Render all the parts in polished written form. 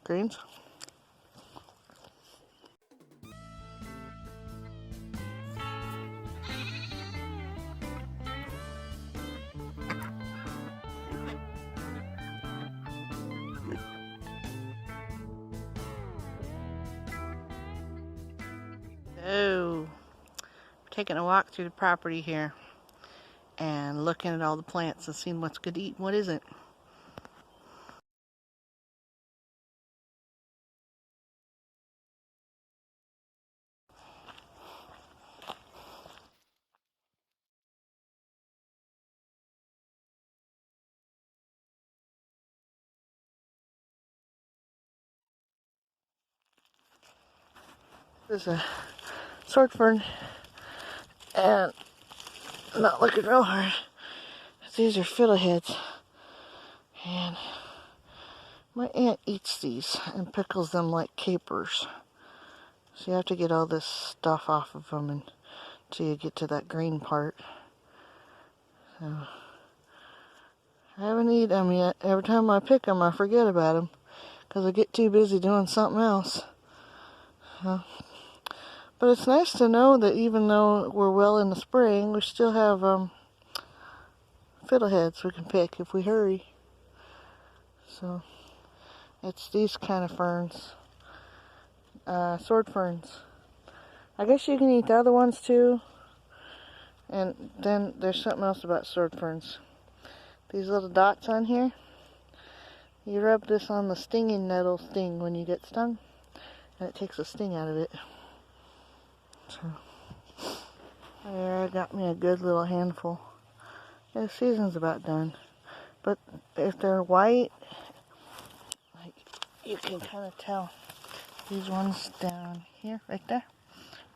Greens. So, we're taking a walk through the property here and looking at all the plants and seeing what's good to eat and what isn't. This is a sword fern, and I'm not looking real hard. These are fiddleheads, and my aunt eats these and pickles them like capers. So you have to get all this stuff off of them until you get to that green part. So I haven't eaten them yet. Every time I pick them, I forget about them because I get too busy doing something else. But it's nice to know that even though we're well in the spring, we still have fiddleheads we can pick if we hurry. So it's these kind of ferns, sword ferns. I guess you can eat the other ones too. And then there's something else about sword ferns. These little dots on here, you rub this on the stinging nettle sting when you get stung, and it takes the sting out of it. So there, I got me a good little handful. The season's about done. But if they're white, like you can kind of tell. These ones down here, right there,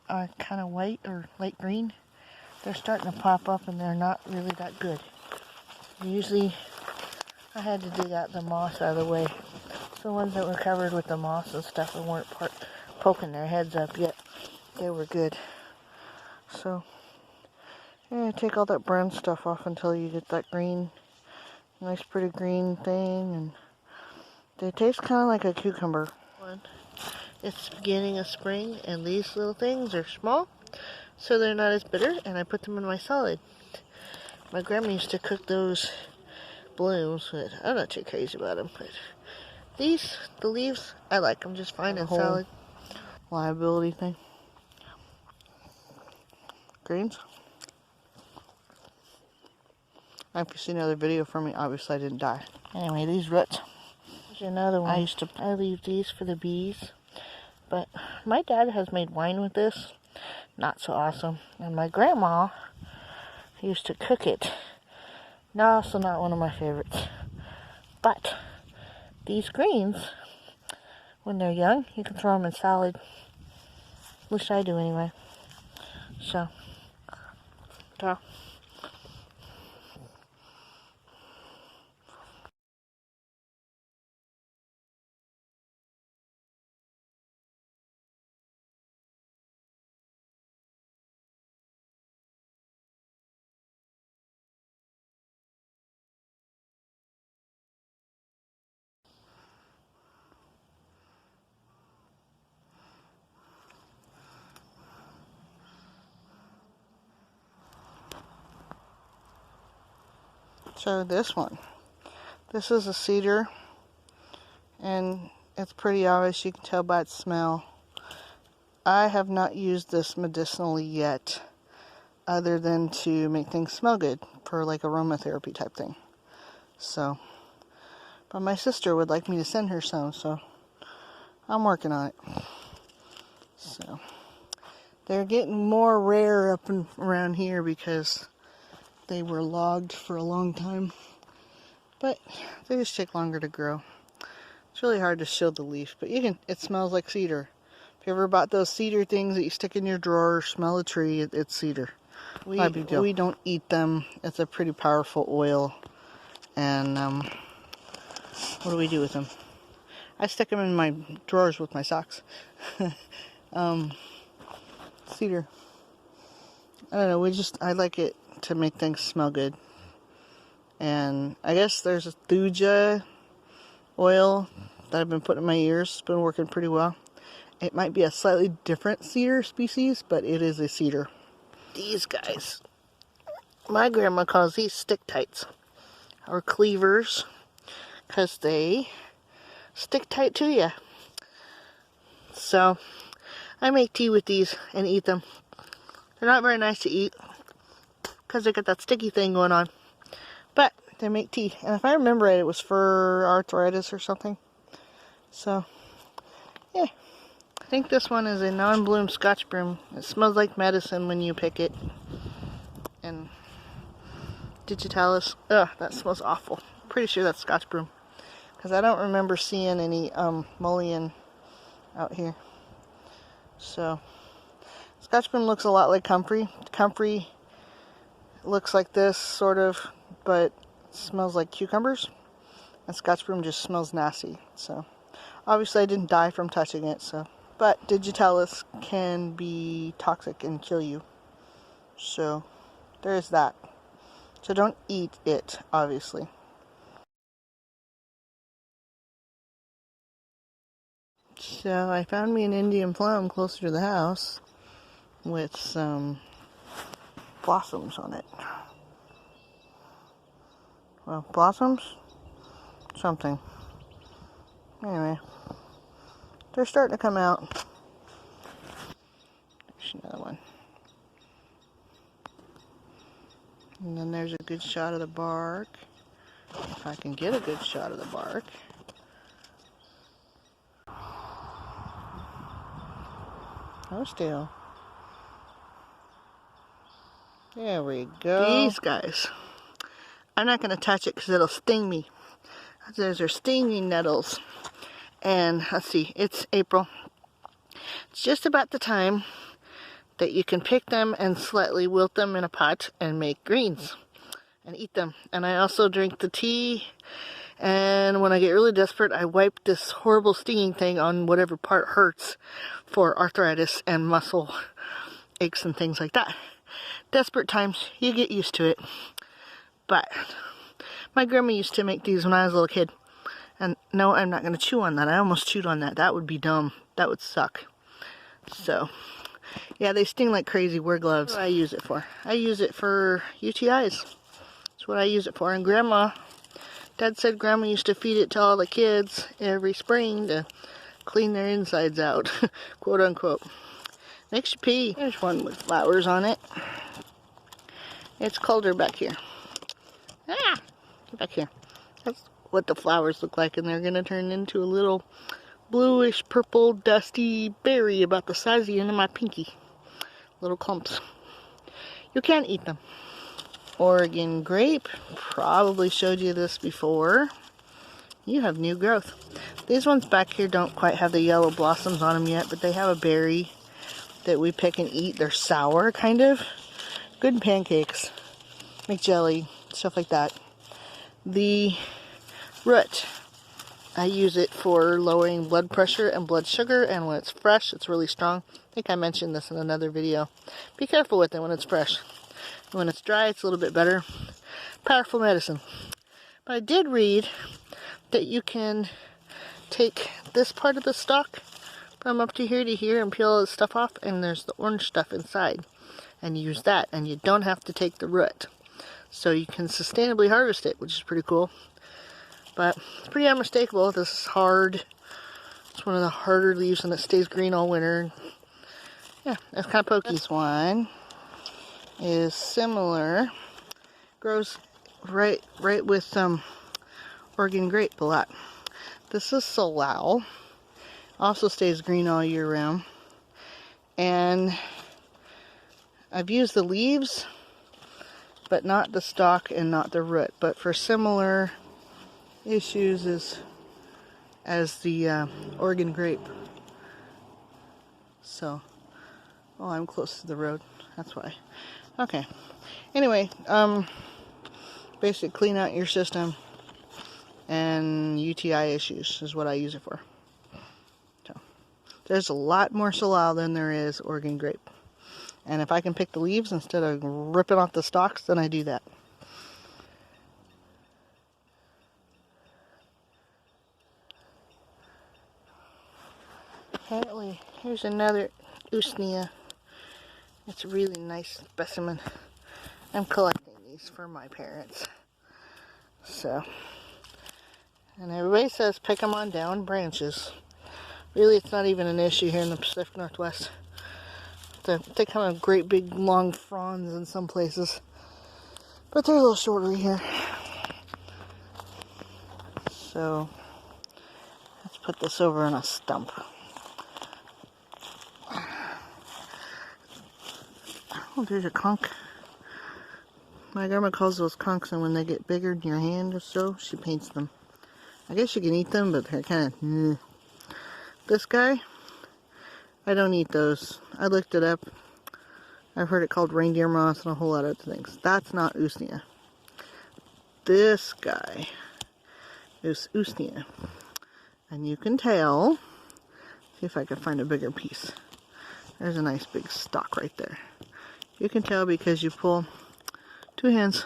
are kind of white or light green. They're starting to pop up and they're not really that good. Usually, I had to dig out the moss out of the way. So the ones that were covered with the moss and stuff and weren't poking their heads up yet, they were good. So, yeah, take all that brown stuff off until you get that green, nice pretty green thing, and they taste kind of like a cucumber. It's the beginning of spring, and these little things are small, so they're not as bitter, and I put them in my salad. My grandma used to cook those blooms, but I'm not too crazy about them. But these, the leaves, I like them just fine in salad. Liability thing. Greens. If you've seen another video from me, obviously I didn't die. Anyway, these roots. Here's another one. I leave these for the bees. But my dad has made wine with this. Not so awesome. And my grandma used to cook it. Also not one of my favorites. But these greens, when they're young, you can throw them in salad. At least I do anyway. So, ta. So this one. This is a cedar, and it's pretty obvious, you can tell by its smell. I have not used this medicinally yet, other than to make things smell good for like aromatherapy type thing. So, but my sister would like me to send her some, so I'm working on it. So, they're getting more rare up and around here because they were logged for a long time. But they just take longer to grow. It's really hard to show the leaf, but you can. It smells like cedar. If you ever bought those cedar things that you stick in your drawer, smell a tree, it's cedar. We don't eat them. It's a pretty powerful oil. And what do we do with them? I stick them in my drawers with my socks. Cedar. I don't know, I like it to make things smell good. And I guess there's a thuja oil that I've been putting in my ears. It's been working pretty well. It might be a slightly different cedar species, but it is a cedar. These guys, my grandma calls these stick tights, or cleavers, because they stick tight to you. So I make tea with these and eat them. They're not very nice to eat because they got that sticky thing going on, but they make tea. And if I remember right, it was for arthritis or something. So yeah, I think this one is a non-bloom Scotch broom. It smells like medicine when you pick it. And digitalis, ugh, that smells awful. Pretty sure that's Scotch broom, because I don't remember seeing any mullein out here. So Scotch broom looks a lot like comfrey. Comfrey looks like this sort of, but smells like cucumbers, and Scotch broom just smells nasty. So obviously I didn't die from touching it. So, but digitalis can be toxic and kill you. So there's that. So don't eat it, obviously. So I found me an Indian plum closer to the house with some blossoms on it. Well, blossoms? Something. Anyway, they're starting to come out. There's another one. And then there's a good shot of the bark. If I can get a good shot of the bark. Oh, still. There we go. These guys. I'm not going to touch it because it'll sting me. Those are stinging nettles. And let's see, it's April. It's just about the time that you can pick them and slightly wilt them in a pot and make greens and eat them. And I also drink the tea, and when I get really desperate, I wipe this horrible stinging thing on whatever part hurts for arthritis and muscle aches and things like that. Desperate times, you get used to it. But my grandma used to make these when I was a little kid. And no, I'm not going to chew on that. I almost chewed on that. That would be dumb. That would suck. So yeah, they sting like crazy. Wear gloves. What do I use it for? I use it for UTIs. That's what I use it for. And Dad said Grandma used to feed it to all the kids every spring to clean their insides out, quote unquote. Makes you pee. There's one with flowers on it. It's colder back here. Ah, get back here. That's what the flowers look like, and they're gonna turn into a little bluish purple dusty berry about the size of the end of my pinky. Little clumps. You can't eat them. Oregon grape, probably showed you this before. You have new growth. These ones back here don't quite have the yellow blossoms on them yet, but they have a berry that we pick and eat. They're sour, kind of. Good in pancakes. Make jelly, stuff like that. The root, I use it for lowering blood pressure and blood sugar, and when it's fresh, it's really strong. I think I mentioned this in another video. Be careful with it when it's fresh. When it's dry, it's a little bit better. Powerful medicine. But I did read that you can take this part of the stalk from up to here and peel all the stuff off, and there's the orange stuff inside. And use that, and you don't have to take the root. So you can sustainably harvest it, which is pretty cool. But it's pretty unmistakable. This is hard. It's one of the harder leaves, and it stays green all winter. Yeah, that's kind of pokey. This one is similar. Grows right with Oregon grape a lot. This is Salal. Also stays green all year round. And I've used the leaves, but not the stalk and not the root. But for similar issues as the Oregon grape. So, oh, I'm close to the road. That's why. Okay. Anyway, basically clean out your system, and UTI issues is what I use it for. So, there's a lot more Salal than there is Oregon grape. And if I can pick the leaves instead of ripping off the stalks, then I do that. Apparently, here's another Usnea. It's a really nice specimen. I'm collecting these for my parents. So, and everybody says pick them on down branches. Really, it's not even an issue here in the Pacific Northwest. They come with great big long fronds in some places, but they're a little shorter here. So, let's put this over on a stump. Oh, there's a conk. My grandma calls those conks, and when they get bigger in your hand or so, she paints them. I guess you can eat them, but they're kind of... This guy, I don't eat those. I looked it up. I've heard it called reindeer moss and a whole lot of other things. That's not Usnea. This guy is Usnea. And you can tell, see if I can find a bigger piece. There's a nice big stalk right there. You can tell because you pull, 2 hands,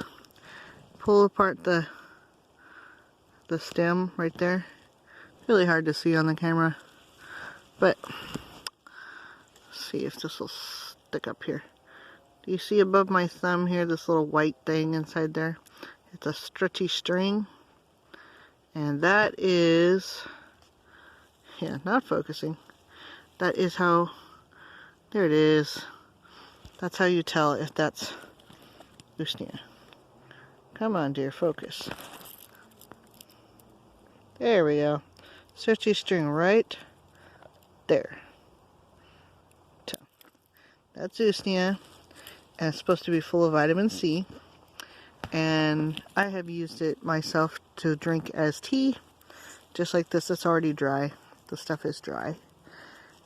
pull apart the stem right there. Really hard to see on the camera. But, let's see if this will stick up here. Do you see above my thumb here, this little white thing inside there? It's a stretchy string. And that is, yeah, not focusing. That is how, there it is. That's how you tell if that's Usnea. Come on, dear, focus. There we go. Stretchy string right there. So, that's Usnea. And it's supposed to be full of vitamin C. And I have used it myself to drink as tea. Just like this, it's already dry. The stuff is dry.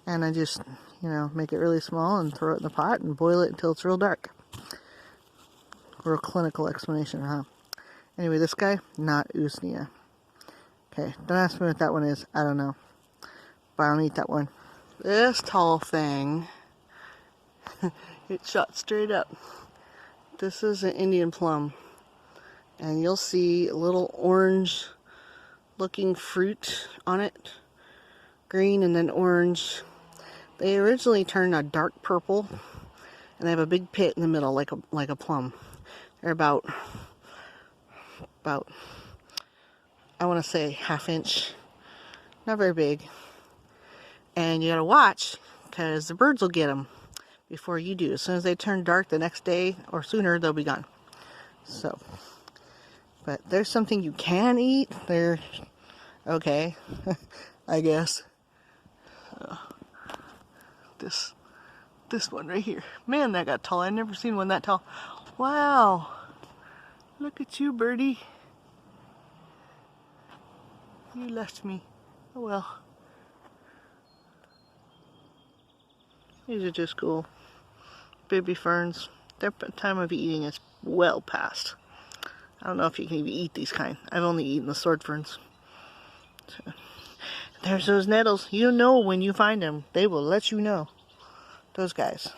And I just, make it really small and throw it in the pot and boil it until it's real dark. Real clinical explanation, huh? Anyway, this guy, not Usnea. Okay, don't ask me what that one is. I don't know. But I don't eat that one. This tall thing, it shot straight up. This is an Indian plum. And you'll see a little orange looking fruit on it. Green and then orange. They originally turn a dark purple. And they have a big pit in the middle like a plum. They're about I want to say ½ inch. Not very big. And you gotta watch because the birds will get them before you do. As soon as they turn dark the next day or sooner, they'll be gone. So, but there's something you can eat. They're okay, I guess. This one right here. Man, that got tall. I've never seen one that tall. Wow. Look at you, birdie. You left me. Oh well. These are just cool. Baby ferns. Their time of eating is well past. I don't know if you can even eat these kind. I've only eaten the sword ferns. So, there's those nettles. You know when you find them. They will let you know. Those guys.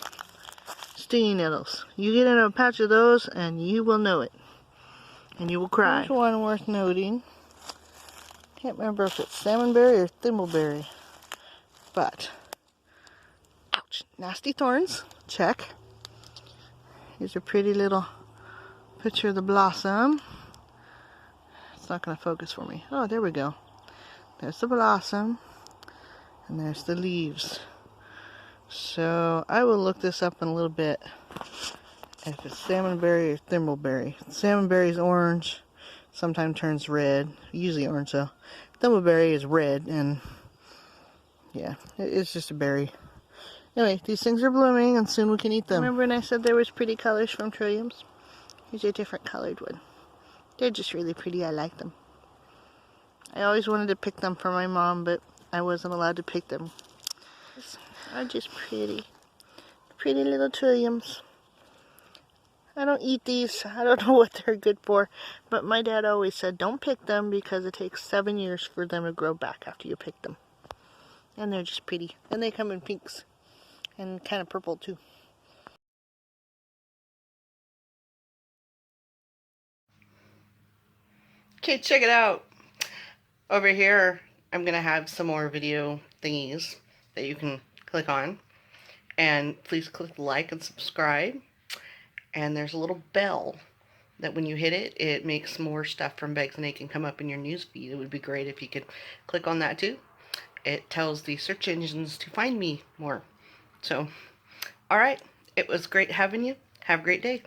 Stinging nettles. You get in a patch of those and you will know it. And you will cry. Here's one worth noting. Can't remember if it's salmonberry or thimbleberry. But, ouch. Nasty thorns. Check. Here's a pretty little picture of the blossom. It's not going to focus for me. Oh, there we go. There's the blossom. And there's the leaves. So, I will look this up in a little bit. If it's salmonberry or thimbleberry. Salmonberry is orange. Sometimes turns red. Usually orange though. Thimbleberry is red and yeah, it's just a berry. Anyway, these things are blooming and soon we can eat them. Remember when I said there was pretty colors from trilliums? Here's a different colored one. They're just really pretty. I like them. I always wanted to pick them for my mom, but I wasn't allowed to pick them. These are just pretty. Pretty little trilliums. I don't eat these. I don't know what they're good for. But my dad always said, don't pick them because it takes 7 years for them to grow back after you pick them. And they're just pretty. And they come in pinks. And kind of purple too. Okay, check it out. Over here, I'm going to have some more video thingies. that you can click on. And please click like and subscribe. And there's a little bell that when you hit it, it makes more stuff from Bags and Egg come up in your newsfeed. It would be great if you could click on that too. It tells the search engines to find me more. So, all right. It was great having you. Have a great day.